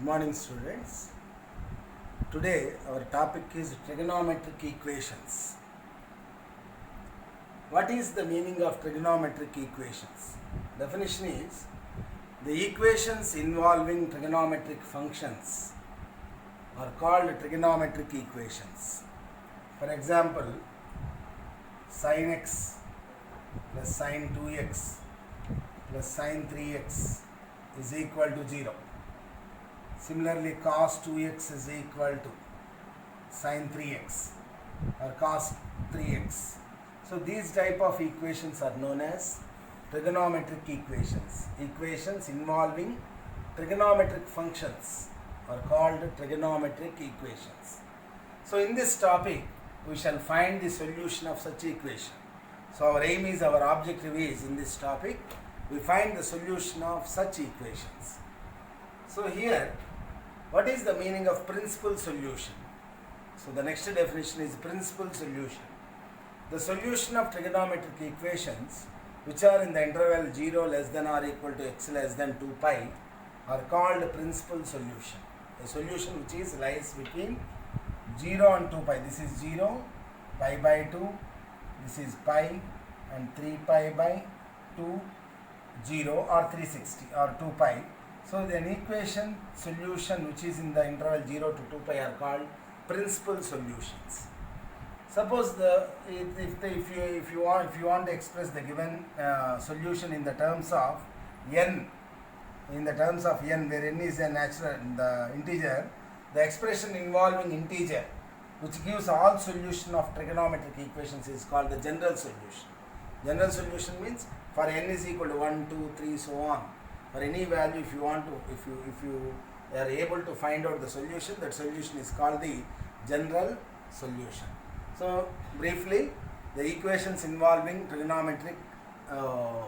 morning, students. Today our topic is trigonometric equations. What is the meaning of trigonometric equations? Definition is the equations involving trigonometric functions are called trigonometric equations. For example, sin x plus sin 2x plus sin 3x is equal to 0. Similarly, cos 2x is equal to sin 3x or cos 3x. So these type of equations are known as trigonometric equations. Equations involving trigonometric functions are called trigonometric equations. So in this topic, we shall find the solution of such equation. So our aim is, our objective is, in this topic, we find the solution of such equations. So here, what is the meaning of principal solution? So the next definition is principal solution. The solution of trigonometric equations which are in the interval 0 less than or equal to x less than 2 pi are called principal solution. A solution which is lies between 0 and 2 pi. This is 0, pi by 2, this is pi, and 3 pi by 2, 0 or 360 or 2 pi. So an equation solution which is in the interval 0 to 2 pi are called principal solutions. Suppose if you want to express the given solution in the terms of n, where n is a natural integer, the expression involving integer which gives all solution of trigonometric equations is called the general solution. General solution means for n is equal to 1, 2, 3, so on. For any value, if you are able to find out the solution, that solution is called the general solution. So briefly, the equations involving trigonometric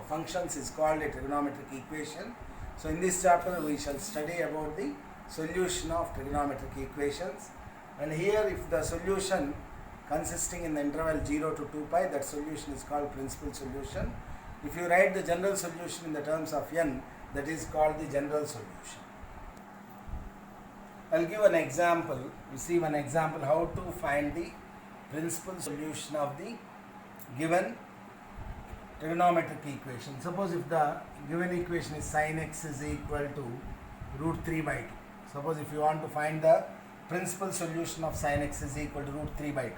functions is called a trigonometric equation. So in this chapter, we shall study about the solution of trigonometric equations. And here, if the solution consisting in the interval 0 to 2 pi, that solution is called principal solution. If you write the general solution in the terms of n, that is called the general solution. I will give an example. We see one example how to find the principal solution of the given trigonometric equation. Suppose if the given equation is sin x is equal to root 3 by 2. Suppose if you want to find the principal solution of sin x is equal to root 3 by 2.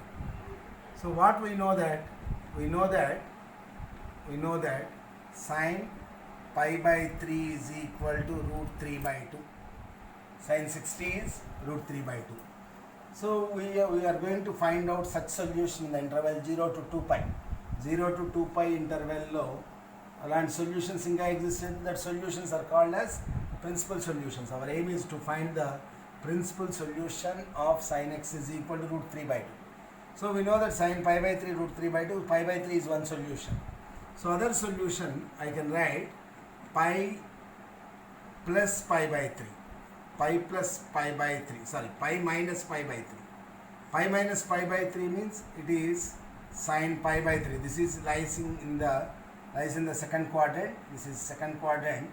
So what we know that sin pi by 3 is equal to root 3 by 2. Sin 60 is root 3 by 2. So we are going to find out such solution in the interval 0 to 2 pi. 0 to 2 pi interval lo alanti solutions inga existed, that solutions are called as principal solutions. Our aim is to find the principal solution of sin x is equal to root 3 by 2. So we know that sin pi by 3 root 3 by 2, pi by 3 is one solution. So other solution I can write pi plus pi by 3. Pi plus pi by 3, sorry, pi minus pi by 3. Pi minus pi by 3 means it is sin pi by 3. This is lies in the second quadrant. This is second quadrant.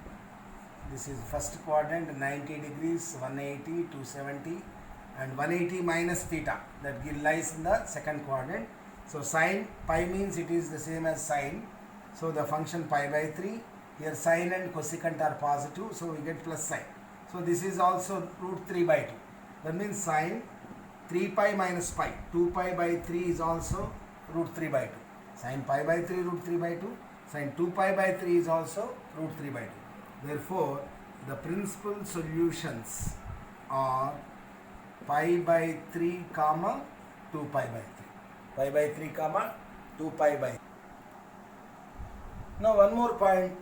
This is first quadrant, 90 degrees, 180, 270, and 180 minus theta, that lies in the second quadrant. So sin pi means it is the same as sin. So the function pi by 3, here sin and cosecant are positive, so we get plus sign. So this is also root 3 by 2. That means sin 3 pi minus pi, 2 pi by 3 is also root 3 by 2. Sin pi by 3 root 3 by 2. Sin 2 pi by 3 is also root 3 by 2. Therefore, the principal solutions are pi by 3 comma 2 pi by 3. Pi by 3 comma 2 pi by 3. Now one more point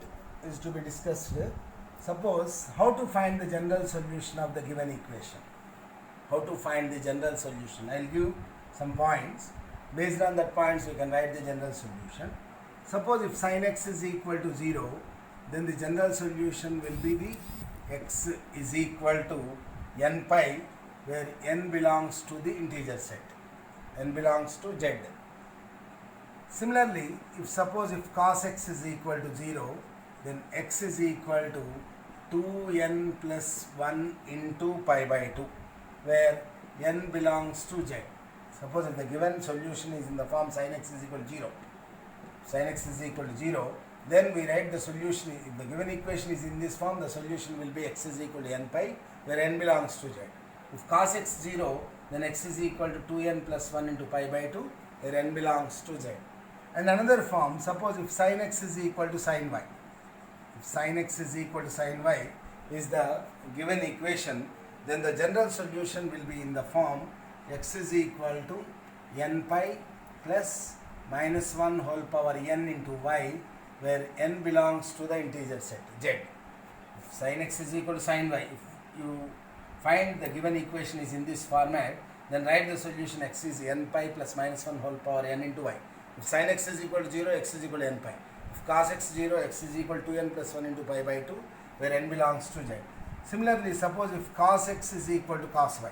is to be discussed here. Suppose how to find the general solution of the given equation. How to find the general solution. I will give some points. Based on that points, we can write the general solution. Suppose if sin x is equal to 0, then the general solution will be the x is equal to n pi, where n belongs to the integer set. N belongs to z. Similarly, if cos x is equal to 0, then x is equal to 2n plus 1 into pi by 2, where n belongs to z. Suppose if the given solution is in the form sin x is equal to 0, sin x is equal to 0, then we write the solution. If the given equation is in this form, the solution will be x is equal to n pi, where n belongs to z. If cos x 0, then x is equal to 2n plus 1 into pi by 2, where n belongs to z. And another form, suppose if sin x is equal to sin y. If sin x is equal to sin y is the given equation, then the general solution will be in the form x is equal to n pi plus minus 1 whole power n into y, where n belongs to the integer set z. If sin x is equal to sin y, if you find the given equation is in this format, then write the solution x is n pi plus minus 1 whole power n into y. If sin x is equal to 0, x is equal to n pi. If cos x 0, x is equal to n plus 1 into pi by 2, where n belongs to z. Similarly, suppose if cos x is equal to cos y.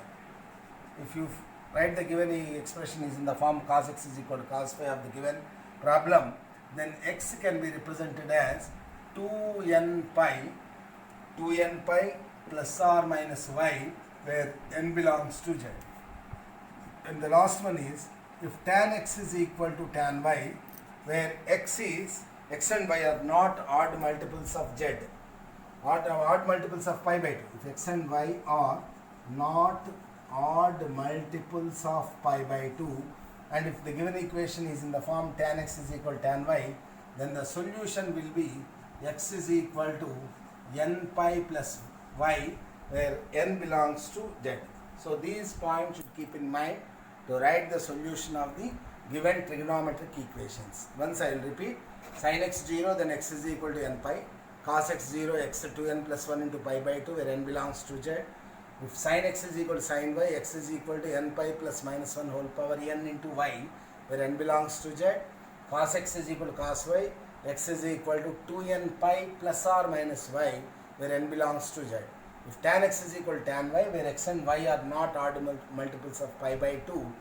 If you write the given expression is in the form cos x is equal to cos phi of the given problem, then x can be represented as 2n pi plus or minus y, where n belongs to z. And the last one is if tan x is equal to tan y, where x and y are not odd multiples of z, odd multiples of pi by 2. If x and y are not odd multiples of pi by 2, and if the given equation is in the form tan x is equal to tan y, then the solution will be x is equal to n pi plus y, where n belongs to z. So these points should keep in mind to write the solution of the given trigonometric equations. Once I will repeat, sin x 0, then x is equal to n pi, cos x 0, x 2n plus 1 into pi by 2, where n belongs to z. If sin x is equal to sin y, x is equal to n pi plus minus 1 whole power n into y, where n belongs to z. Cos x is equal to cos y, x is equal to 2n pi plus or minus y, where n belongs to z. If tan x is equal to tan y, where x and y are not odd multiples of pi by 2,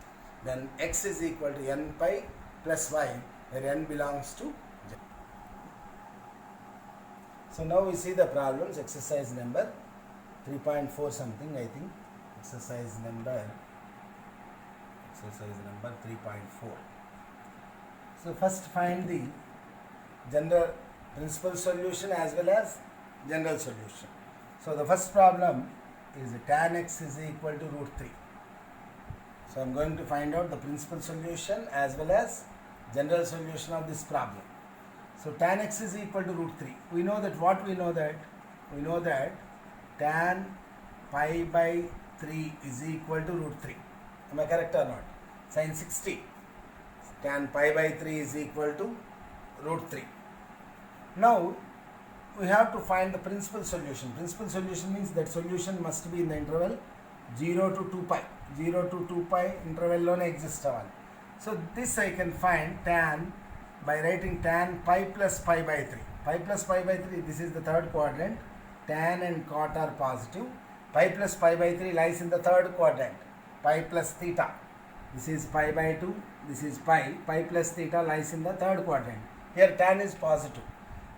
then x is equal to n pi plus y, where n belongs to z. So now we see the problems. Exercise number 3.4 something, I think. Exercise number 3.4. So first find the general principal solution as well as general solution. So the first problem is tan x is equal to root 3. So I am going to find out the principal solution as well as general solution of this problem. So tan x is equal to root 3. We know that what we know that? We know that tan pi by 3 is equal to root 3. Am I correct or not? Sin 60. Tan pi by 3 is equal to root 3. Now we have to find the principal solution. Principal solution means that solution must be in the interval 0 to 2 pi. 0 to 2 pi interval lone exist avali. So this I can find tan by writing tan pi plus pi by 3. Pi plus pi by 3, this is the third quadrant. Tan and cot are positive. Pi plus pi by 3 lies in the third quadrant. Pi plus theta. This is pi by 2. This is pi. Pi plus theta lies in the third quadrant. Here tan is positive.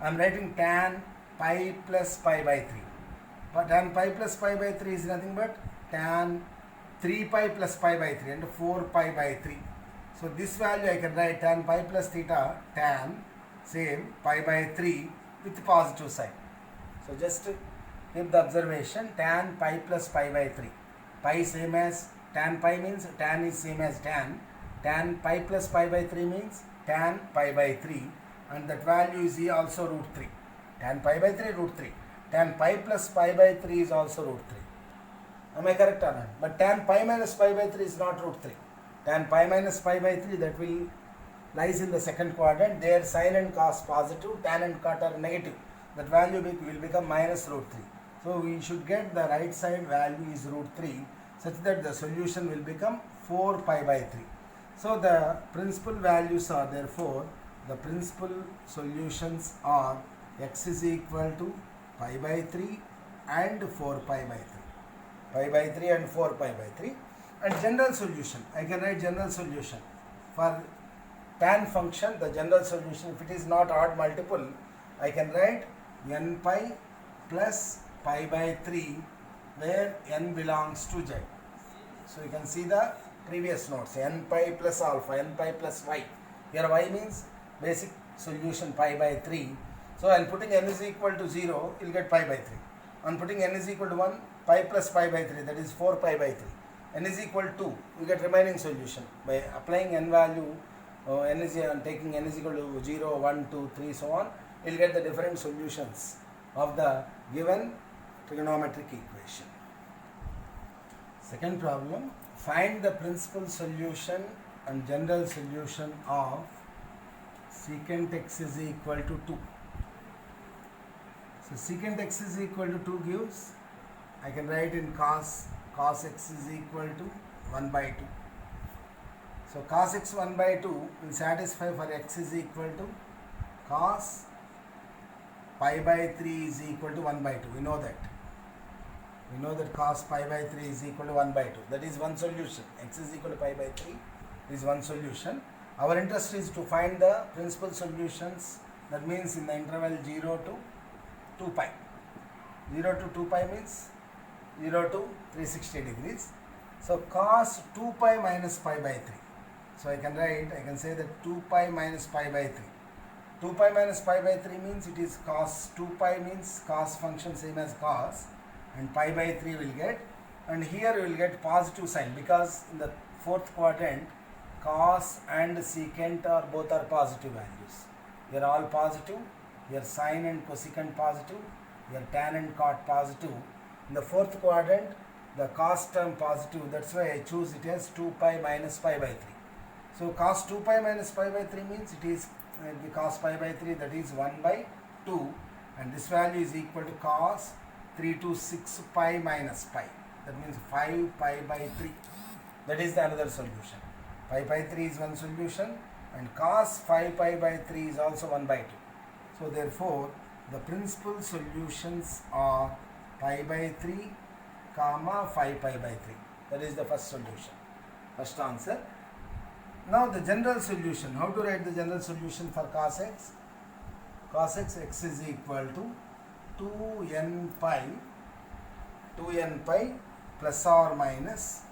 I am writing tan pi plus pi by 3. But tan pi plus pi by 3 is nothing but tan 3 pi plus pi by 3 and 4 pi by 3. So this value I can write tan pi plus theta, tan same pi by 3 with positive sign. So just keep the observation, tan pi plus pi by 3. Pi same as tan pi means tan is same as tan. Tan pi plus pi by 3 means tan pi by 3, and that value is also root 3. Tan pi by 3 root 3. Tan pi plus pi by 3 is also root 3. Am I correct or not? But tan pi minus pi by 3 is not root 3. Tan pi minus pi by 3, that will lies in the second quadrant. There sin and cos positive, tan and cot are negative. That value will become minus root 3. So we should get the right side value is root 3, such that the solution will become 4 pi by 3. So the principal values are, therefore the principal solutions are x is equal to pi by 3 and 4 pi by 3. Pi by 3 and 4 pi by 3. And general solution, I can write general solution. For tan function, the general solution, if it is not odd multiple, I can write n pi plus pi by 3 where n belongs to z. So you can see the previous notes, n pi plus alpha, n pi plus y. Here y means basic solution pi by 3. So on putting n is equal to 0, you will get pi by 3. On putting n is equal to 1, pi plus pi by 3, that is 4 pi by 3. N is equal to 2, you get remaining solution. By applying n value, n is taking n is equal to 0, 1, 2, 3, so on, you will get the different solutions of the given trigonometric equation. Second problem, find the principal solution and general solution of secant x is equal to 2. So secant x is equal to 2 gives, I can write in cos x is equal to 1 by 2. So cos x 1 by 2 will satisfy for x is equal to cos pi by 3 is equal to 1 by 2. We know that. We know that cos pi by 3 is equal to 1 by 2. That is one solution. X is equal to pi by 3 is one solution. Our interest is to find the principal solutions. That means in the interval 0 to 2 pi. 0 to 2 pi means 0 to 360 degrees. So cos 2 pi minus pi by 3. So I can say that 2 pi minus pi by 3. 2 pi minus pi by 3 means it is cos 2 pi means cos function same as cos, and pi by 3 will get, and here you will get positive sign because in the fourth quadrant cos and secant are both are positive values. Here all positive, here sine and cosecant positive, here tan and cot positive. In the fourth quadrant the cos term positive, that's why I choose it as 2 pi minus pi by 3. So cos 2 pi minus pi by 3 means it is cos pi by 3, that is 1 by 2, and this value is equal to cos 3 to 6 pi minus pi, that means 5 pi by 3. That is the another solution. Pi by 3 is one solution and cos 5 pi by 3 is also 1 by 2. So therefore the principal solutions are pi by 3 comma 5 pi by 3. That is the first solution, first answer. Now the general solution, how to write the general solution for cos x? Cos x, x is equal to 2n pi plus or minus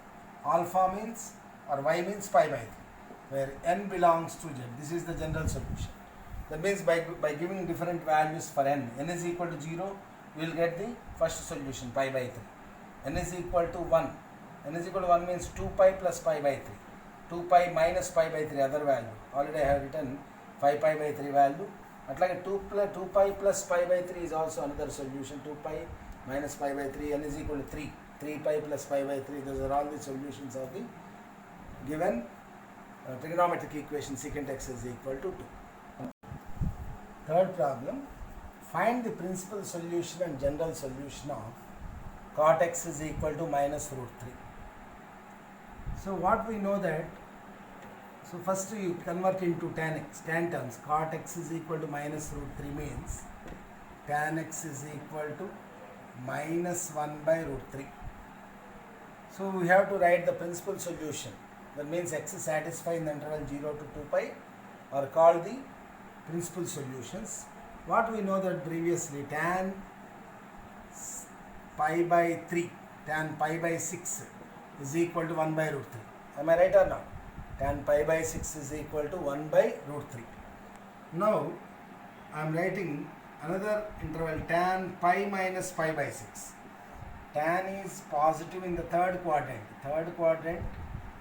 alpha means or y means pi by 3, where n belongs to z. This is the general solution. That means by giving different values for n is equal to 0, we will get the first solution pi by 3. N is equal to 1. N is equal to 1 means 2 pi plus pi by 3. 2 pi minus pi by 3 other value. Already I have written 5 pi by 3 value. Like 2 pi plus pi by 3 is also another solution. 2 pi minus pi by 3, n is equal to 3. 3 pi plus pi by 3, those are all the solutions of the given trigonometric equation secant x is equal to 2. Third problem, find the principal solution and general solution of cot x is equal to minus root 3. So what we know that, so first you convert into tan x, tan terms. Cot x is equal to minus root 3 means tan x is equal to minus 1 by root 3. So we have to write the principal solution. That means x is satisfied in the interval 0 to 2 pi are called the principal solutions. What we know that previously tan pi by 3, tan pi by 6 is equal to 1 by root 3. Am I right or no? Tan pi by 6 is equal to 1 by root 3. Now I am writing another interval tan pi minus pi by 6. Tan is positive in the third quadrant. Third quadrant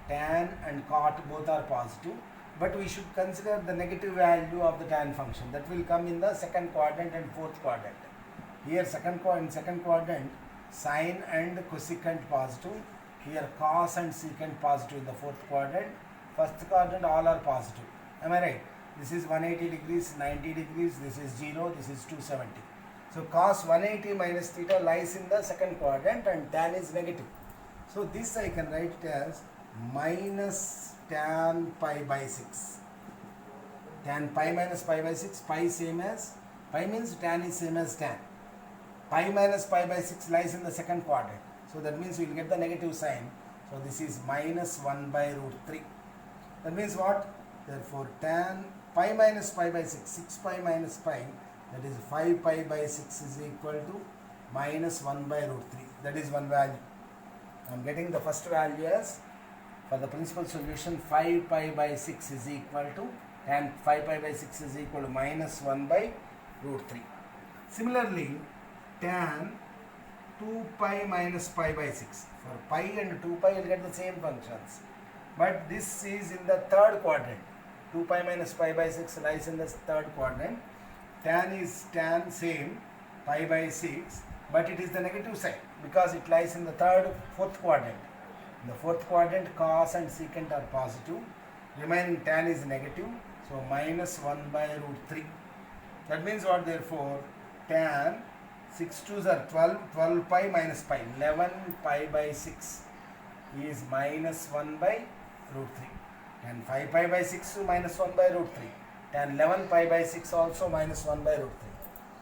tan and cot both are positive, but we should consider the negative value of the tan function. That will come in the second quadrant and fourth quadrant. Here second quadrant sine and cosecant positive. Here cos and secant positive in the fourth quadrant. First quadrant all are positive. Am I right? This is 180 degrees, 90 degrees, this is 0, this is 270. So cos 180 minus theta lies in the second quadrant and tan is negative. So this I can write it as minus tan pi by 6. Tan pi minus pi by 6, pi same as, pi means tan is same as tan. Pi minus pi by 6 lies in the second quadrant. So that means we will get the negative sign. So this is minus 1 by root 3. That means what? Therefore tan pi minus pi by 6, 6 pi minus pi, that is 5 pi by 6 is equal to minus 1 by root 3. That is one value. I am getting the first value as, for the principal solution, 5 pi by 6 is equal to, and 5 pi by 6 is equal to minus 1 by root 3. Similarly, tan 2 pi minus pi by 6. For pi and 2 pi, you will get the same functions. But this is in the third quadrant. 2 pi minus pi by 6 lies in the third quadrant. Tan is tan same, pi by 6, but it is the negative side because it lies in the fourth quadrant. In the fourth quadrant, cos and secant are positive. Remaining tan is negative. So minus 1 by root 3. That means what? Therefore, tan 6 2s are 12, 12 pi minus pi, 11 pi by 6 is minus 1 by root 3. And 5 pi by 6 minus 1 by root 3. And 11 pi by 6 also minus 1 by root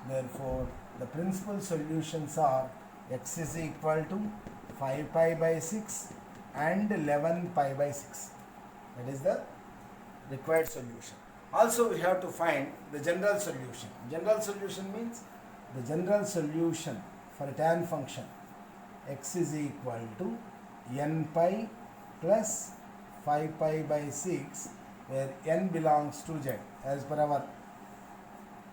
3. Therefore, the principal solutions are x is equal to 5 pi by 6 and 11 pi by 6. That is the required solution. Also, we have to find the general solution. General solution means the general solution for a tan function x is equal to n pi plus 5 pi by 6, where n belongs to z. As per our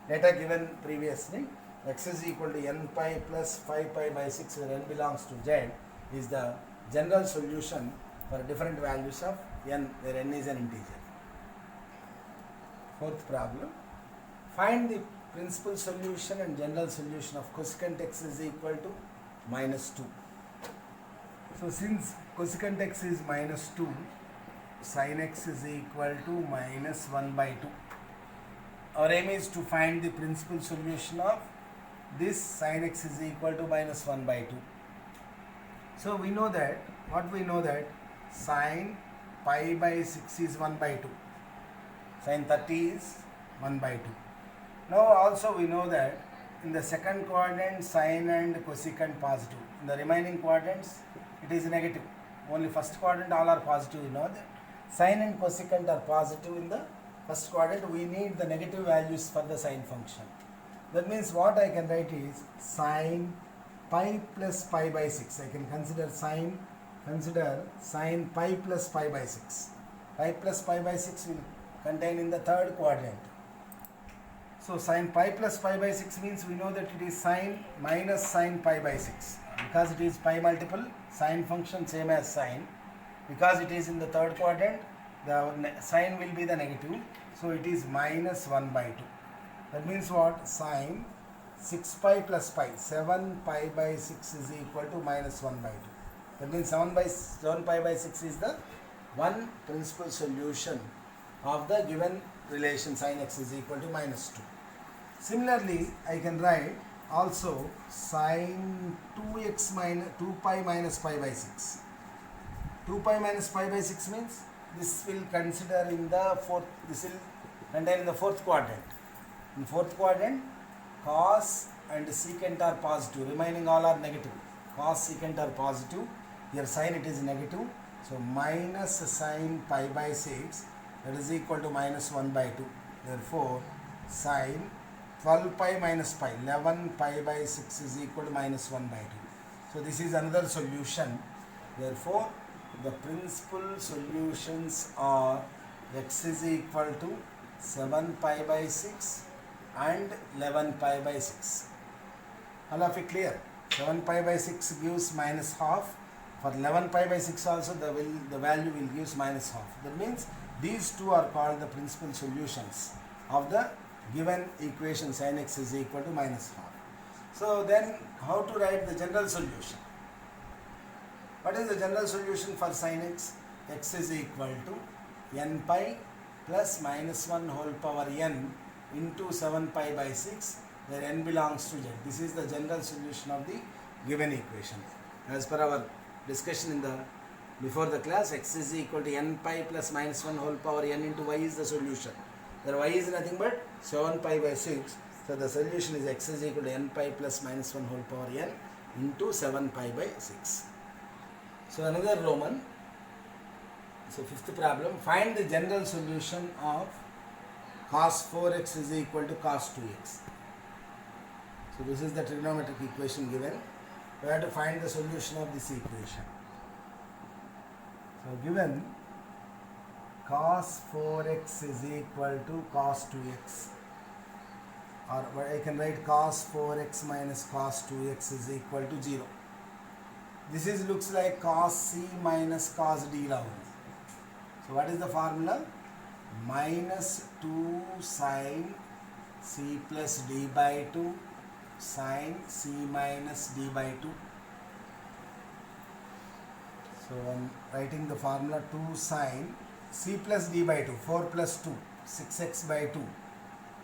data given previously, x is equal to n pi plus 5 pi by 6, where n belongs to z, is the general solution for different values of n, where n is an integer. Fourth problem, find the principal solution and general solution of cosecant x is equal to minus 2. So since cosecant x is minus 2, sin x is equal to minus 1 by 2. Our aim is to find the principal solution of this sin x is equal to minus 1 by 2. So we know that, sin pi by 6 is 1 by 2. Sin 30 is 1 by 2. Now also we know that in the second quadrant, sine and cosecant positive. In the remaining quadrants, it is negative. Only first quadrant all are positive. You know that sine and cosecant are positive in the first quadrant. We need the negative values for the sine function. That means what I can write is sine pi plus pi by 6. I can consider sine pi plus pi by 6. Pi plus pi by 6 will contain in the third quadrant. So sine pi plus pi by 6 means we know that it is sine minus sine pi by 6. Because it is pi multiple, sine function same as sine. Because it is in the third quadrant, the sine will be the negative. So it is minus 1 by 2. That means what? Sine 6 pi plus pi, 7 pi by 6 is equal to minus 1 by 2. That means 7 pi by 6 is the one principal solution of the given relation sin x is equal to minus 2. Similarly, I can write also sin 2x minus 2 pi minus pi by 6. 2 pi minus pi by 6 means this will consider in the fourth, this will contain in the fourth quadrant. In fourth quadrant, cos and secant are positive, remaining all are negative. Cos, secant are positive, here sin it is negative. So minus sin pi by 6, that is equal to minus 1 by 2. Therefore, sin 12 pi minus pi, 11 pi by 6 is equal to minus 1 by 2. So this is another solution. Therefore, the principal solutions are x is equal to 7 pi by 6 and 11 pi by 6. All of it clear? 7 pi by 6 gives minus half. For 11 pi by 6 also the value will give minus half. That means these two are called the principal solutions of the given equation sin x is equal to minus half. So then how to write the general solution? What is the general solution for sin x? X is equal to n pi plus minus 1 whole power n into 7 pi by 6, where n belongs to z. This is the general solution of the given equation. As per our discussion in the before the class, x is equal to n pi plus minus 1 whole power n into y is the solution. Where y is nothing but 7 pi by 6. So the solution is x is equal to n pi plus minus 1 whole power n into 7 pi by 6. So another Roman. So fifth problem, find the general solution of cos 4x is equal to cos 2x. So this is the trigonometric equation given. We have to find the solution of this equation. So given cos 4x is equal to cos 2x, or I can write cos 4x minus cos 2x is equal to 0. This is looks like cos c minus cos d la ఉంది. So what is the formula? Minus 2 sin c plus d by 2 sin c minus d by 2. So I am writing the formula 2 sin c plus d by 2, 4 plus 2, 6x by 2.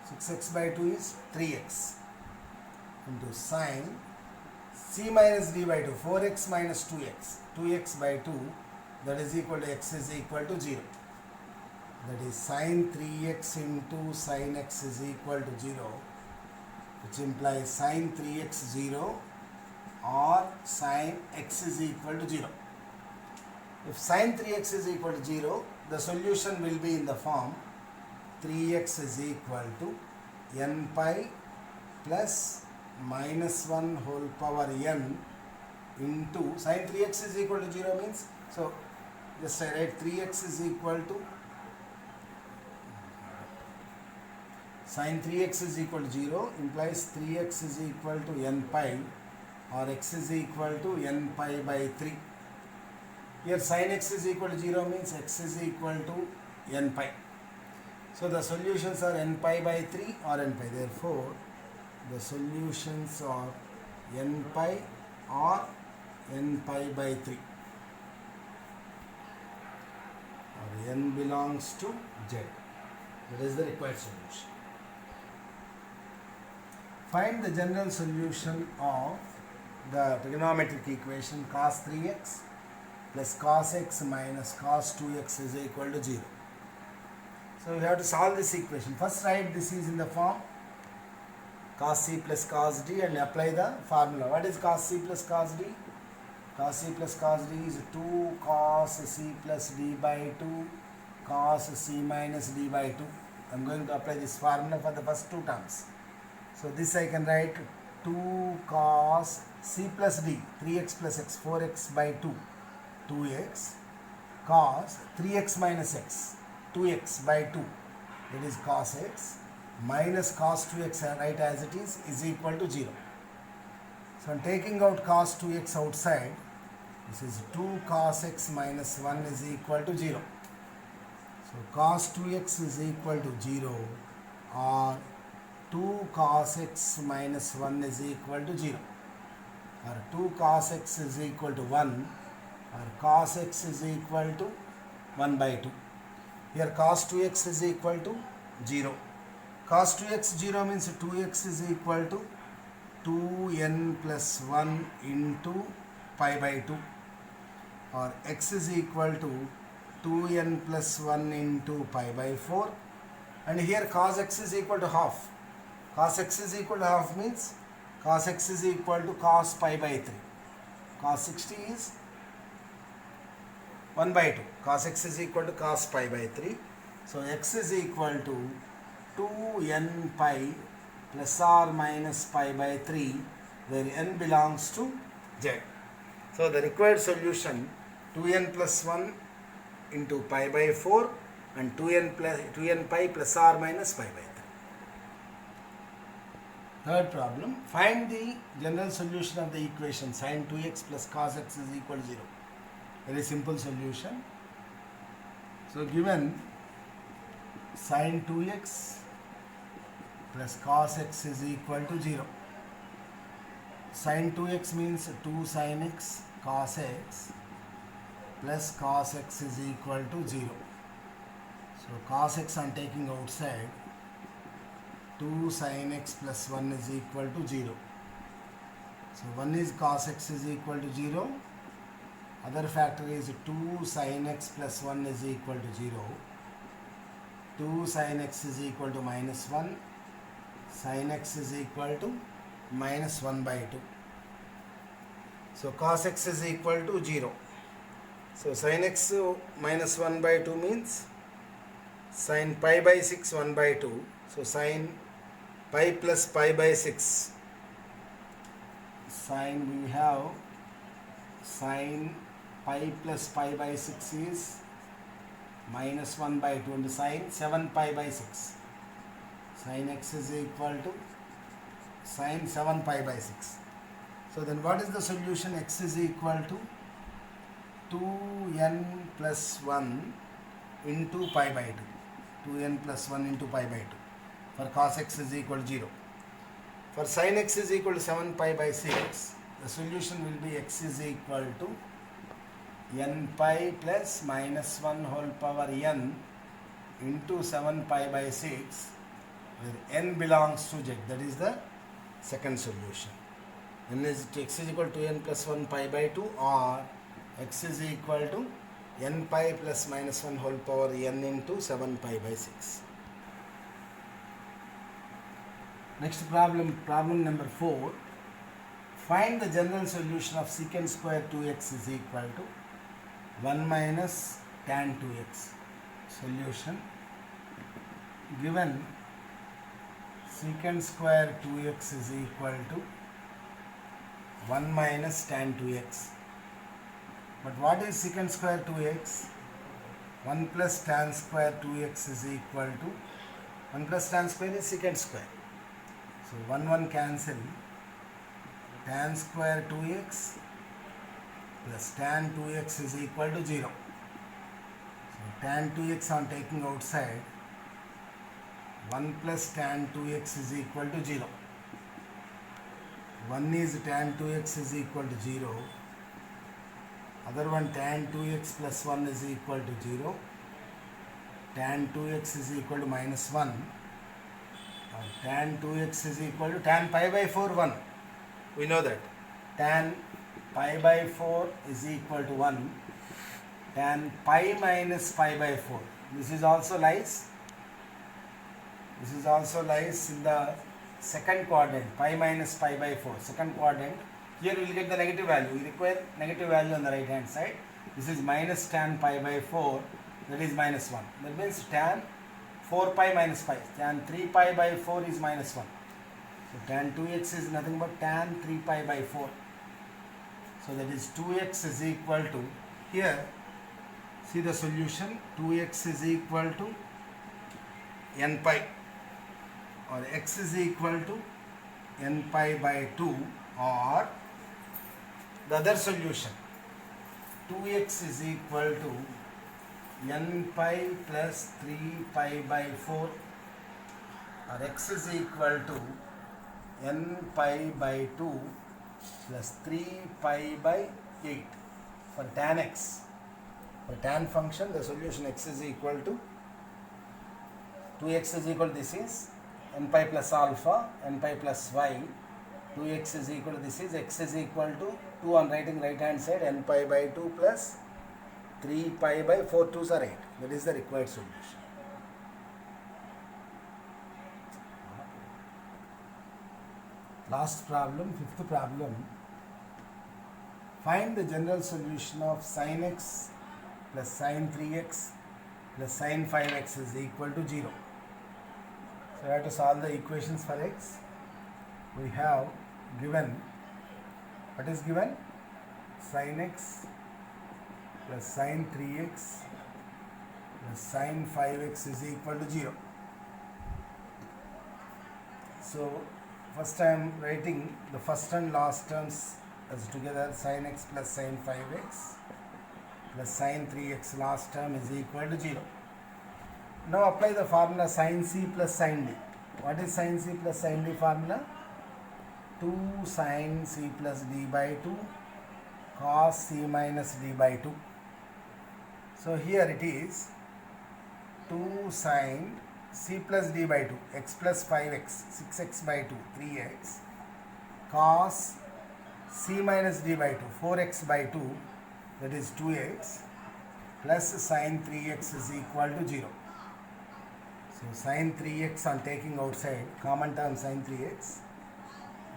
6x by 2 is 3x into sin c minus d by 2, 4x minus 2x, 2x by 2, that is equal to x is equal to 0. That is sin 3x into sin x is equal to 0, which implies sin 3x 0 or sin x is equal to 0. If sin 3x is equal to 0, the solution will be in the form 3x is equal to n pi plus minus 1 whole power n into sin 3x is equal to 0 means, so just I write 3x is equal to sin 3x is equal to 0 implies 3x is equal to n pi or x is equal to n pi by 3. Here sin x is equal to 0 means x is equal to n pi. So the solutions are n pi by 3 or n pi. Therefore, the solutions are n pi or n pi by 3. Or n belongs to z. That is the required solution. Find the general solution of the trigonometric equation cos 3x plus cos x minus cos 2x is equal to 0. So we have to solve this equation. First write this is in the form cos c plus cos d and apply the formula. What is cos c plus cos d? Cos c plus cos d is 2 cos c plus d by 2 cos c minus d by 2. I am going to apply this formula for the first two terms. So this I can write 2 cos c plus d, 3x plus x, 4x by 2, 2x, cos 3x minus x, 2x by 2, that is cos x, minus cos 2x I write as it is equal to 0. So I am taking out cos 2x outside. This is 2 cos x minus 1 is equal to 0. So cos 2x is equal to 0 or 2 cos x minus 1 is equal to 0 or 2 cos x is equal to 1 or cos x is equal to 1 by 2. Here cos 2x is equal to 0. Cos 2x 0 means 2x is equal to 2n plus 1 into pi by 2 or x is equal to 2n plus 1 into pi by 4, and here cos x is equal to half. Cos x is equal to half means cos x is equal to cos pi by 3. Cos 60 is 1 by 2. Cos x is equal to cos pi by 3. So x is equal to 2n pi plus or minus pi by 3, where n belongs to z. So the required solution 2n plus 1 into pi by 4 and 2n pi plus or minus pi by 3. Third problem, find the general solution of the equation sin 2x plus cos x is equal to 0. Very simple solution. So given sin 2x plus cos x is equal to 0. Sin 2x means 2 sin x cos x plus cos x is equal to 0. So cos x I am taking outside. 2 sin x plus 1 is equal to 0. So 1 is cos x is equal to 0. Other factor is 2 sin x plus 1 is equal to 0. 2 sin x is equal to minus 1. Sin x is equal to minus 1 by 2. So cos x is equal to 0. So sin x minus 1 by 2 means sin pi by 6 1 by 2. So sin pi plus pi by 6 sine, we have sine pi plus pi by 6 is minus 1 by 2 and sine 7 pi by 6. Sin x is equal to sine 7 pi by 6. So then what is the solution? X is equal to 2n plus 1 into pi by 2. 2n plus 1 into pi by 2 for cos x is equal to 0. For sin x is equal to 7 pi by 6, the solution will be x is equal to n pi plus minus 1 whole power n into 7 pi by 6, where n belongs to z. That is the second solution. N is x is equal to n plus 1 pi by 2, or x is equal to n pi plus minus 1 whole power n into 7 pi by 6. Next problem, problem number 4. Find the general solution of secant square 2x is equal to 1 minus tan 2x. Solution: given secant square 2x is equal to 1 minus tan 2x. But what is secant square 2x? 1 plus tan square 2x is equal to 1 plus tan square is secant square. So 1 cancel. Tan square 2x plus tan 2x is equal to 0. So tan 2x on taking outside, 1 plus tan 2x is equal to 0. 1 is tan 2x is equal to 0. Other one, tan 2x plus 1 is equal to 0. Tan 2x is equal to minus 1. Or tan 2x is equal to tan pi by 4 1. We know that. Tan pi by 4 is equal to 1. Tan pi minus pi by 4. This is also lies. This is also lies in the second quadrant. Pi minus pi by 4. Second quadrant. Here we will get the negative value. We require negative value on the right hand side. This is minus tan pi by 4. That is minus 1. That means tan 4 pi minus pi. Tan 3 pi by 4 is minus 1. So tan 2x is nothing but tan 3 pi by 4. So that is 2x is equal to, here see the solution, 2x is equal to n pi, or x is equal to n pi by 2, or the other solution, 2x is equal to n pi plus 3 pi by 4, or x is equal to n pi by 2 plus 3 pi by 8 for tan x. For tan function, the solution x is equal to 2x is equal to, this is n pi plus alpha, n pi plus y, 2x is equal to, this is x is equal to 2 on writing right hand side, n pi by 2 plus 3 pi by 4, 2s are 8. That is the required solution. Last problem, fifth problem. Find the general solution of sin x plus sin 3x plus sin 5x is equal to 0. So we have to solve the equations for x. We have given, what is given? Sin x plus sin 3x plus sin 5x is equal to 0. So first I am writing the first and last terms as together, sin x plus sin 5x plus sin 3x last term is equal to 0. Now apply the formula sin c plus sin d. What is sin c plus sin d formula? 2 sin c plus d by 2 cos c minus d by 2. So here it is 2 sin c plus d by 2, x plus 5x, 6x by 2, 3x, cos c minus d by 2, 4x by 2, that is 2x, plus sin 3x is equal to 0. So sin 3x on taking outside, common term sin 3x,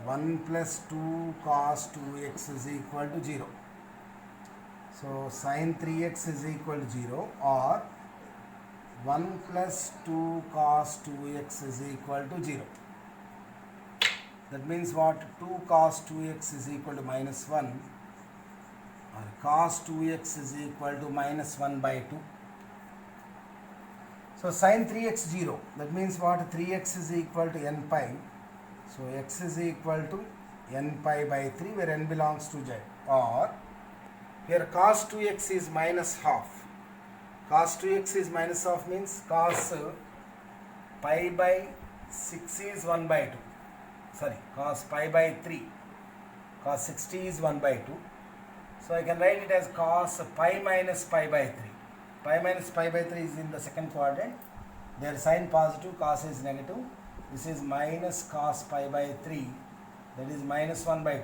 1 plus 2 cos 2x is equal to 0. So sin 3x is equal to 0, or 1 plus 2 cos 2x is equal to 0. That means what? 2 cos 2x is equal to minus 1, or cos 2x is equal to minus 1 by 2. So sin 3x 0. That means what? 3x is equal to n pi. So x is equal to n pi by 3, where n belongs to z. Or here cos 2x is minus half. Cos 2x is minus half means cos pi by 6 is 1 by 2. Sorry, cos pi by 3. Cos 60 is 1 by 2. So I can write it as cos pi minus pi by 3. Pi minus pi by 3 is in the second quadrant. Their sign positive, cos is negative. This is minus cos pi by 3. That is minus 1 by 2.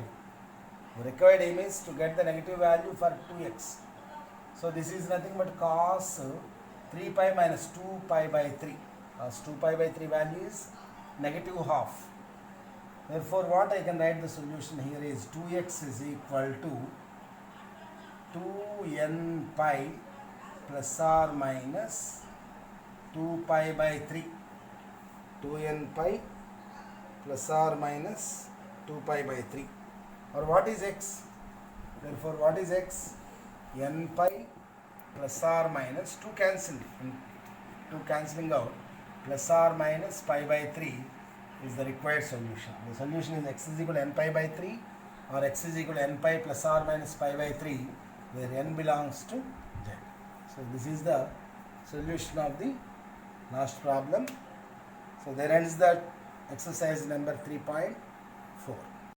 The required aim is to get the negative value for 2x. So this is nothing but cos 3 pi minus 2 pi by 3. Cos 2 pi by 3 value is negative half. Therefore, what I can write the solution here is 2x is equal to 2n pi plus or minus 2 pi by 3. 2n pi plus or minus 2 pi by 3. Or what is x? Therefore, what is x? N pi plus or minus 2 cancelling out, plus or minus pi by 3 is the required solution. The solution is x is equal to n pi by 3 or x is equal to n pi plus or minus pi by 3, where n belongs to z. So this is the solution of the last problem. So there ends the exercise number 3.4.